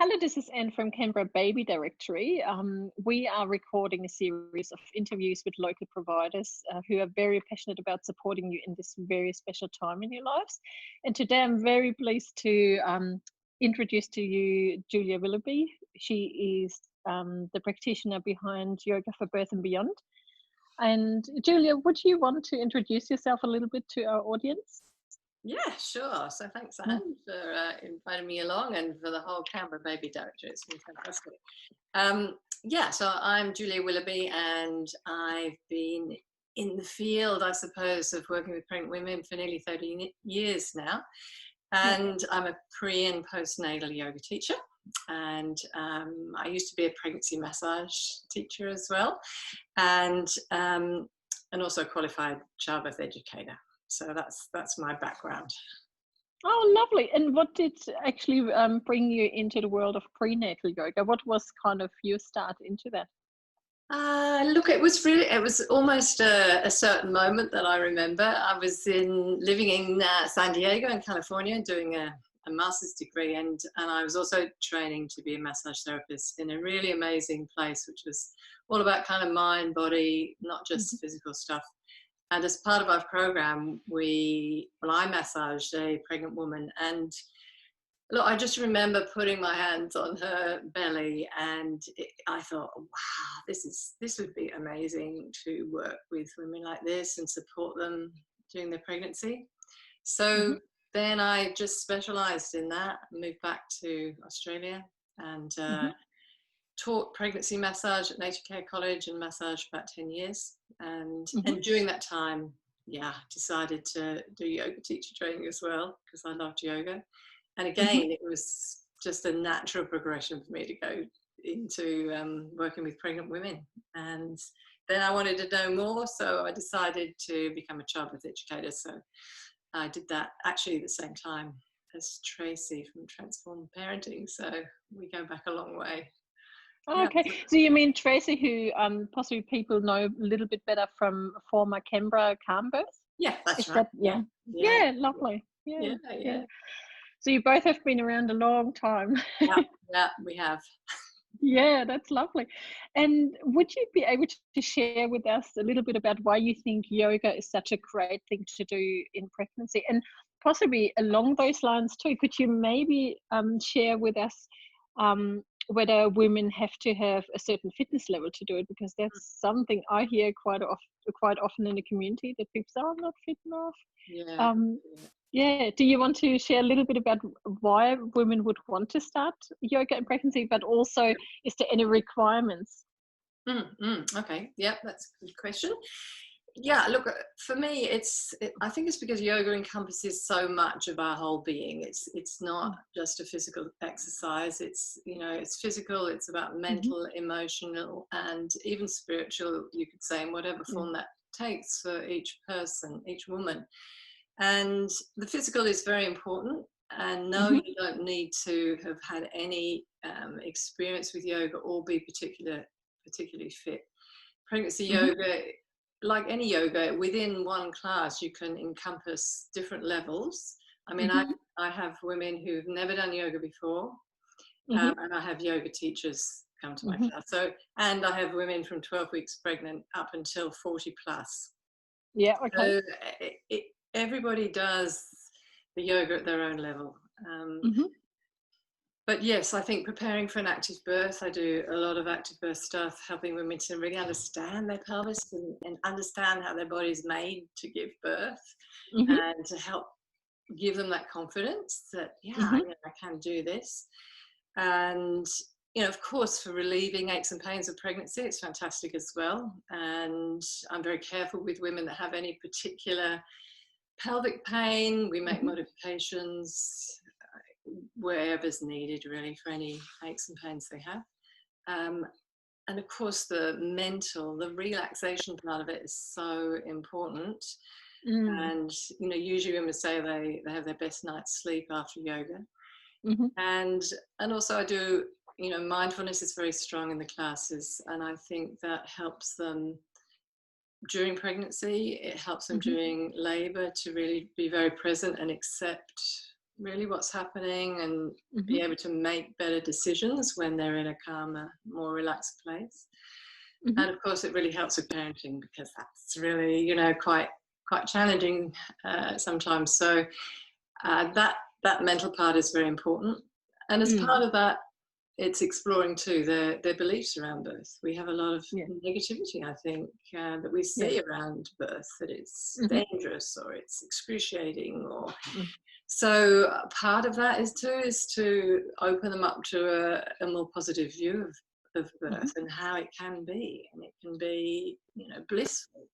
Hello, this is Anne from Canberra Baby Directory. We are recording a series of interviews with local providers who are very passionate about supporting you in this very special time in your lives. And today I'm very pleased to introduce to you Julia Willoughby. She is the practitioner behind Yoga for Birth and Beyond. And Julia, would you want to introduce yourself a little bit to our audience? Yeah, sure. So thanks, Anne, for inviting me along and for the whole Canberra Baby Directory. It's been fantastic. So I'm Julia Willoughby, and I've been in the field, I suppose, of working with pregnant women for nearly 30 years now. And I'm a pre and postnatal yoga teacher. And I used to be a pregnancy massage teacher as well, and also a qualified childbirth educator. So that's my background. Oh, lovely. And what did actually bring you into the world of prenatal yoga? What was kind of your start into that? Look, it was almost a certain moment that I remember. I was living in San Diego in California doing a master's degree, and I was also training to be a massage therapist in a really amazing place, which was all about kind of mind, body, not just physical stuff. And as part of our program, I massaged a pregnant woman, and look, I just remember putting my hands on her belly, and I thought, wow, this would be amazing to work with women like this and support them during their pregnancy. So then I just specialised in that, moved back to Australia, and taught pregnancy massage at Nature Care College and massage for about 10 years. And during that time, decided to do yoga teacher training as well, because I loved yoga. And again, it was just a natural progression for me to go into working with pregnant women. And then I wanted to know more, so I decided to become a childbirth educator. So I did that actually at the same time as Tracy from Transform Parenting. So we go back a long way. Oh, okay, so you mean Tracy, who possibly people know a little bit better from former Canberra Calm Birth? Yeah, that's right. right. Yeah, lovely. Yeah. So you both have been around a long time. Yeah, we have. Yeah, that's lovely. And would you be able to share with us a little bit about why you think yoga is such a great thing to do in pregnancy? And possibly along those lines too, could you maybe share with us whether women have to have a certain fitness level to do it? Because that's something I hear quite often in the community, that people say, "Oh, I'm not fit enough." Do you want to share a little bit about why women would want to start yoga in pregnancy, but also is there any requirements? Okay, that's a good question. Yeah, look, for me, I think it's because yoga encompasses so much of our whole being. It's not just a physical exercise. It's physical. It's about mental, emotional, and even spiritual, you could say, in whatever form that takes for each person, each woman. And the physical is very important. And no, you don't need to have had any experience with yoga or be particularly fit. Pregnancy yoga, like any yoga, within one class you can encompass different levels. I mean, I have women who've never done yoga before, and I have yoga teachers come to my class. So, and I have women from 12 weeks pregnant up until 40 plus. Yeah, okay. So everybody does the yoga at their own level. But yes, I think preparing for an active birth, I do a lot of active birth stuff, helping women to really understand their pelvis and understand how their body is made to give birth, and to help give them that confidence that, I can do this. And, of course, for relieving aches and pains of pregnancy, it's fantastic as well. And I'm very careful with women that have any particular pelvic pain. We make modifications wherever's needed, really, for any aches and pains they have. And of course, the relaxation part of it is so important. And usually women say they have their best night's sleep after yoga. And also I do, mindfulness is very strong in the classes, and I think that helps them during pregnancy. It helps them during labor to really be very present and accept really what's happening and Mm-hmm. be able to make better decisions when they're in a calmer, more relaxed place. Mm-hmm. And of course, it really helps with parenting because that's really, you know, quite challenging sometimes. So that mental part is very important. And as Mm. part of that, it's exploring too their beliefs around birth. We have a lot of Yeah. negativity, I think, that we Yeah. see around birth, that it's Mm-hmm. dangerous or it's excruciating, or Mm. so part of that is to open them up to a more positive view of Mm-hmm. birth and how it can be, and it can be, you know, blissful.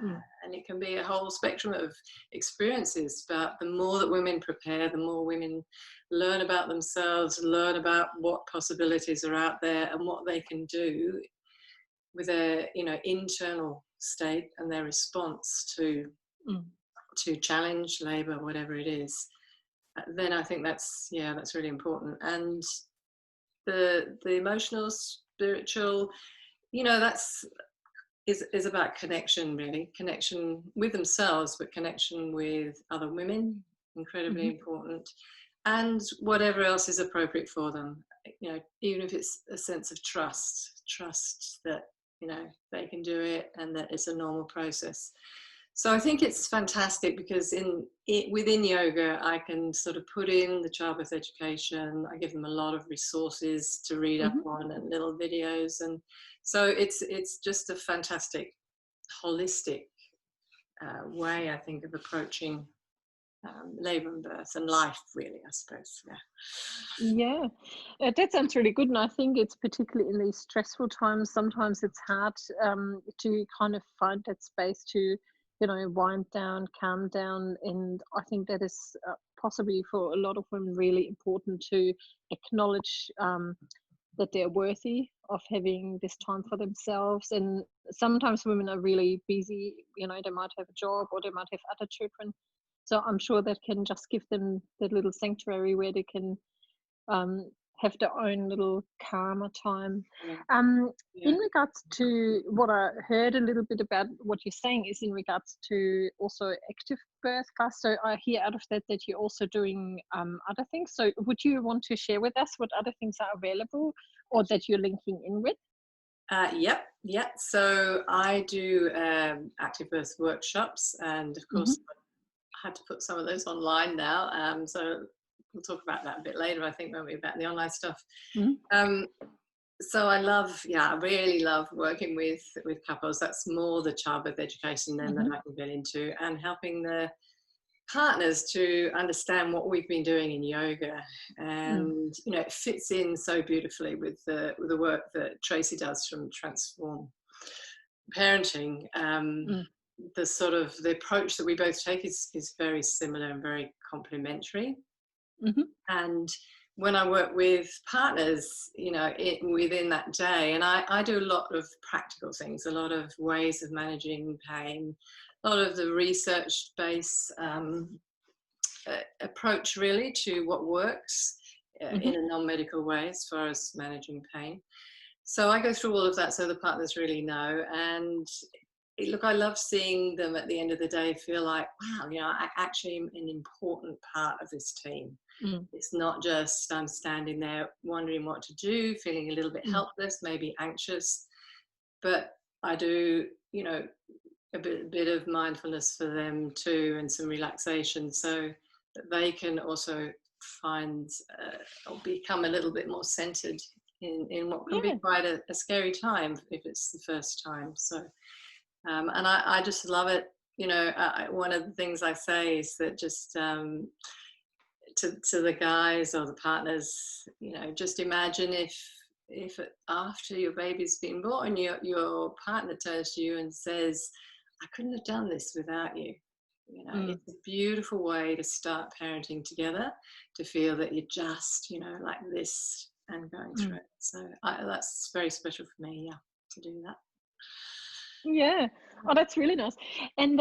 Mm. And it can be a whole spectrum of experiences, but the more that women prepare, the more women learn about themselves, learn about what possibilities are out there and what they can do with their, you know, internal state and their response to Mm. challenge, labour, whatever it is. Then I think that's really important. And the emotional, spiritual, you know, that's is about connection, really, connection with themselves, but connection with other women, incredibly Mm-hmm. important, and whatever else is appropriate for them. You know, even if it's a sense of trust that, you know, they can do it and that it's a normal process. So I think it's fantastic because within yoga, I can sort of put in the childbirth education. I give them a lot of resources to read up Mm-hmm. on and little videos, and so it's just a fantastic, holistic way, I think, of approaching labour and birth and life, really, I suppose. Yeah. Yeah, that sounds really good. And I think it's particularly in these stressful times, sometimes it's hard to kind of find that space to, you know, wind down, calm down. And I think that is possibly for a lot of women really important to acknowledge that they're worthy of having this time for themselves. And sometimes women are really busy, you know, they might have a job or they might have other children. So I'm sure that can just give them that little sanctuary where they can have their own little calmer time. Yeah. In Yeah. regards to what I heard a little bit about what you're saying is in regards to also active birth class. So I hear out of that you're also doing other things. So would you want to share with us what other things are available or that you're linking in with? Yep. So I do active birth workshops, and of Mm-hmm. course, I had to put some of those online now. So we'll talk about that a bit later, I think, won't we, about the online stuff. Mm-hmm. So I really love working with couples. That's more the childbirth education then that Mm-hmm. I can get into, and helping the partners to understand what we've been doing in yoga. And you know, it fits in so beautifully with the work that Tracy does from Transform Parenting. Mm-hmm. The sort of the approach that we both take is very similar and very complementary. Mm-hmm. And when I work with partners, you know, within that day, and I do a lot of practical things, a lot of ways of managing pain, a lot of the research-based approach really to what works Mm-hmm. in a non-medical way as far as managing pain. So I go through all of that so the partners really know. And look, I love seeing them at the end of the day feel like, wow, you know, I actually am an important part of this team. Mm-hmm. It's not just I'm standing there wondering what to do, feeling a little bit helpless, maybe anxious, but I do, you know, a bit of mindfulness for them too, and some relaxation, so that they can also find or become a little bit more centered in what can be Yeah. quite a scary time if it's the first time. So and I just love it. You know, one of the things I say is that just to the guys or the partners, you know, just imagine if after your baby's been born, your partner turns to you and says, I couldn't have done this without you. You know, it's a beautiful way to start parenting together, to feel that you're just, you know, like this and going through it. So that's very special for me, yeah, to do that. Yeah. Oh, that's really nice. And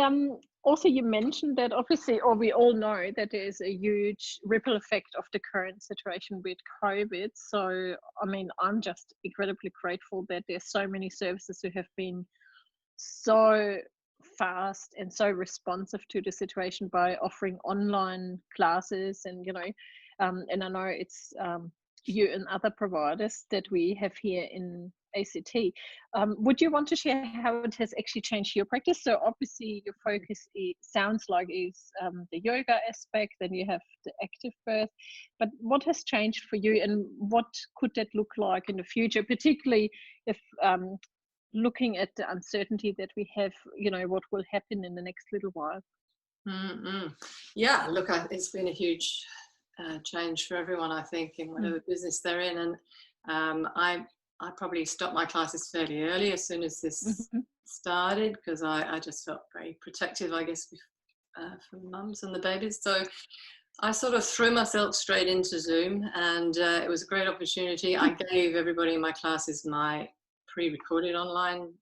also you mentioned that obviously, or we all know that there is a huge ripple effect of the current situation with COVID. So, I mean, I'm just incredibly grateful that there's so many services who have been so fast and so responsive to the situation by offering online classes, and and I know it's you and other providers that we have here in ACT. Would you want to share how it has actually changed your practice? So obviously your focus sounds like is the yoga aspect, then you have the active birth, but what has changed for you, and what could that look like in the future, particularly if looking at the uncertainty that we have, what will happen in the next little while? Mm-hmm. Yeah, look, it's been a huge change for everyone, I think, in whatever business they're in. And I probably stopped my classes fairly early as soon as this started, because I just felt very protective, I guess, for mums and the babies. So I sort of threw myself straight into Zoom, and it was a great opportunity. I gave everybody in my classes my pre-recorded online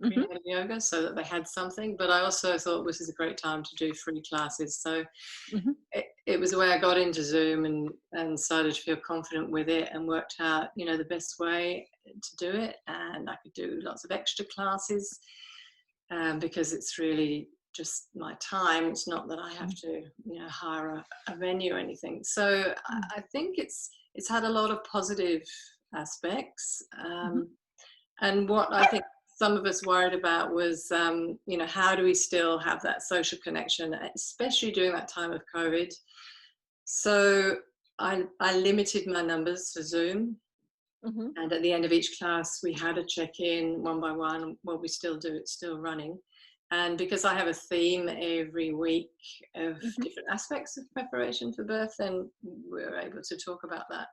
prenatal yoga so that they had something, but I also thought this is a great time to do free classes. So it was the way I got into Zoom and started to feel confident with it, and worked out, the best way to do it. And I could do lots of extra classes because it's really just my time. It's not that I have to, hire a venue or anything. So I think it's had a lot of positive aspects. And what I think some of us worried about was, how do we still have that social connection, especially during that time of COVID? So I limited my numbers for Zoom. And at the end of each class, we had a check-in one by one. Well, we still do, it's still running. And because I have a theme every week of different aspects of preparation for birth, then we're able to talk about that.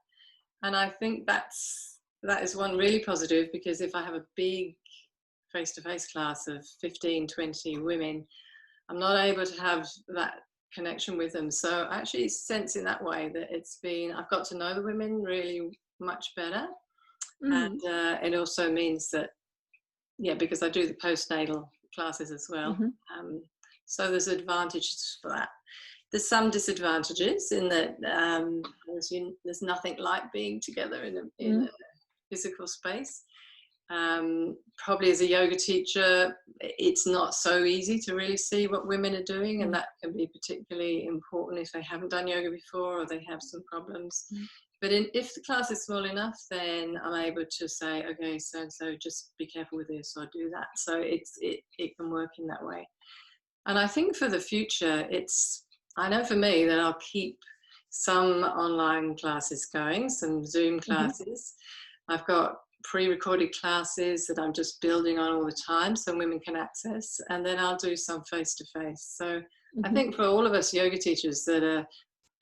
And I think that is one really positive, because if I have a big face-to-face class of 15, 20 women, I'm not able to have that connection with them. So I actually sense in that way that I've got to know the women really much better. And it also means that, because I do the postnatal classes as well. So there's advantages for that. There's some disadvantages in that there's nothing like being together in a physical space. Probably as a yoga teacher, it's not so easy to really see what women are doing, and that can be particularly important if they haven't done yoga before or they have some problems. But if the class is small enough, then I'm able to say, okay, so just be careful with this or do that. So it can work in that way. And I think for the future, I know for me that I'll keep some online classes going, some Zoom classes. I've got pre-recorded classes that I'm just building on all the time so women can access, and then I'll do some face-to-face. So I think for all of us yoga teachers that are,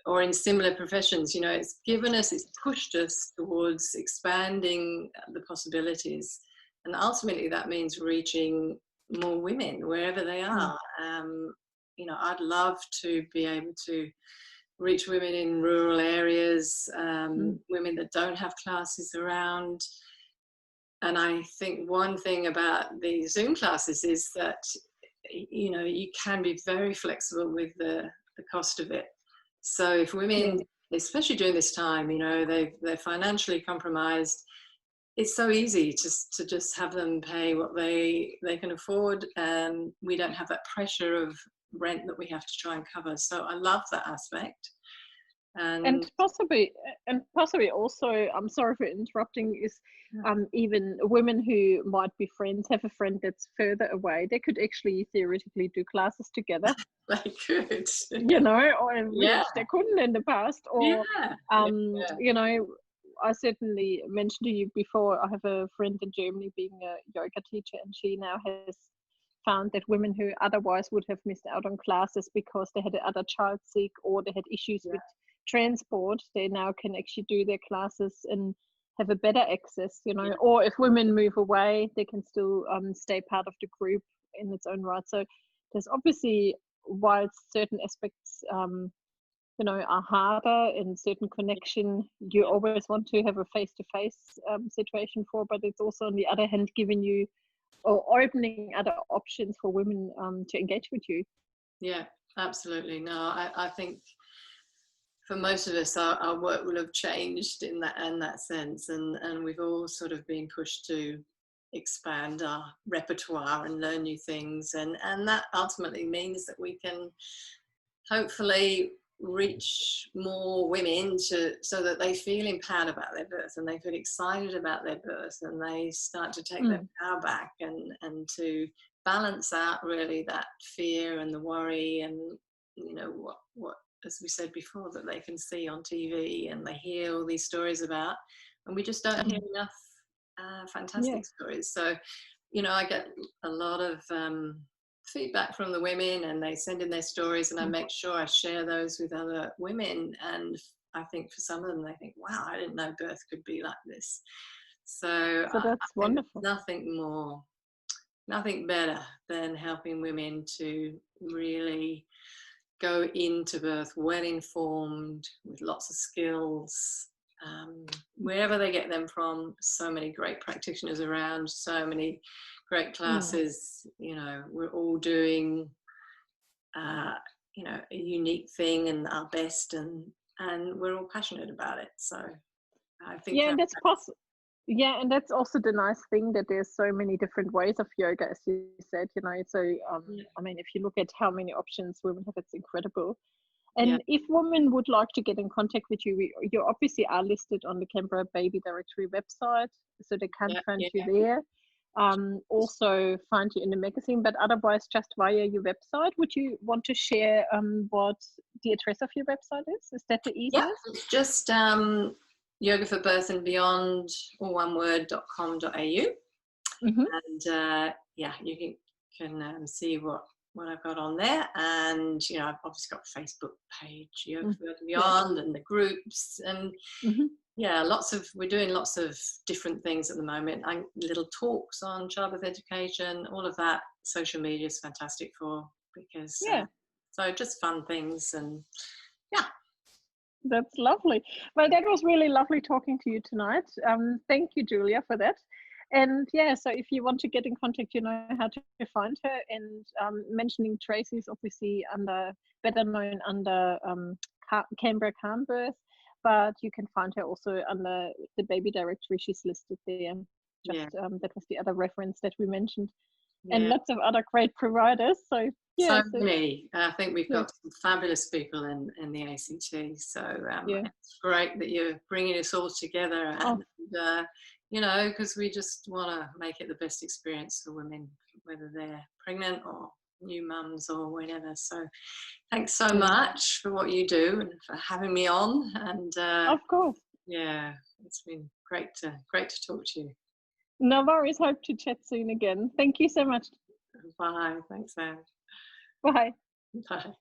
or in similar professions, it's pushed us towards expanding the possibilities. And ultimately that means reaching more women wherever they are. I'd love to be able to reach women in rural areas, women that don't have classes around. And I think one thing about the Zoom classes is that, you can be very flexible with the cost of it. So if women, especially during this time, they're financially compromised, it's so easy to just have them pay what they can afford. And we don't have that pressure of rent that we have to try and cover. So I love that aspect. And possibly also, I'm sorry for interrupting, is even women who might be friends, have a friend that's further away, they could actually theoretically do classes together. They could. Or which they couldn't in the past. Or, I certainly mentioned to you before, I have a friend in Germany being a yoga teacher, and she now has found that women who otherwise would have missed out on classes because they had another child sick or they had issues with transport, they now can actually do their classes and have a better access, or if women move away, they can still stay part of the group in its own right. So there's obviously, while certain aspects are harder and certain connection you always want to have a face-to-face situation for, but it's also on the other hand giving you or opening other options for women to engage with you. Yeah, absolutely. No, I think for most of us, our work will have changed in that sense, and we've all sort of been pushed to expand our repertoire and learn new things, and that ultimately means that we can hopefully reach more women so that they feel empowered about their birth, and they feel excited about their birth, and they start to take their power back, and to balance out really that fear and the worry, and you know what as we said before, that they can see on TV and they hear all these stories about, and we just don't hear enough fantastic stories. So you know, I get a lot of feedback from the women, and they send in their stories, and I make sure I share those with other women. And I think for some of them, they think, wow, I didn't know birth could be like this. So that's wonderful. Nothing better than helping women to really go into birth well informed, with lots of skills, wherever they get them from. So many great practitioners around, so many great classes. You know, we're all doing you know, a unique thing and our best, and we're all passionate about it. So I think and that's possible. Yeah, and that's also the nice thing, that there's so many different ways of yoga, as you said, you know. So I mean, if you look at how many options women have, it's incredible. And if women would like to get in contact with you, you obviously are listed on the Canberra Baby Directory website, so they can find you there. Also find you in the magazine, but otherwise just via your website. Would you want to share what the address of your website is? Is that the easiest? Yeah, it's just Yoga for Birth and Beyond, all one word, .com.au. And you can see what I've got on there. And you know, I've obviously got a Facebook page, Yoga for Birth and Beyond, and the groups, and we're doing lots of different things at the moment. Little talks on childbirth education, all of that. Social media is fantastic for, because so just fun things. And that's lovely. Well, that was really lovely talking to you tonight. Thank you, Julia, for that. And so if you want to get in contact, you know how to find her. And mentioning Tracy's obviously better known under Canberra Calm Birth, but you can find her also under the Baby Directory. She's listed there. That was the other reference that we mentioned. And lots of other great providers. So many. I think we've got some fabulous people in the ACT. So it's great that you're bringing us all together, and you know, because we just want to make it the best experience for women, whether they're pregnant or new mums or whatever. So thanks so much for what you do and for having me on. And of course, it's been great to talk to you. No worries. Hope to chat soon again. Thank you so much. Bye. Thanks, Anne. Bye. Bye.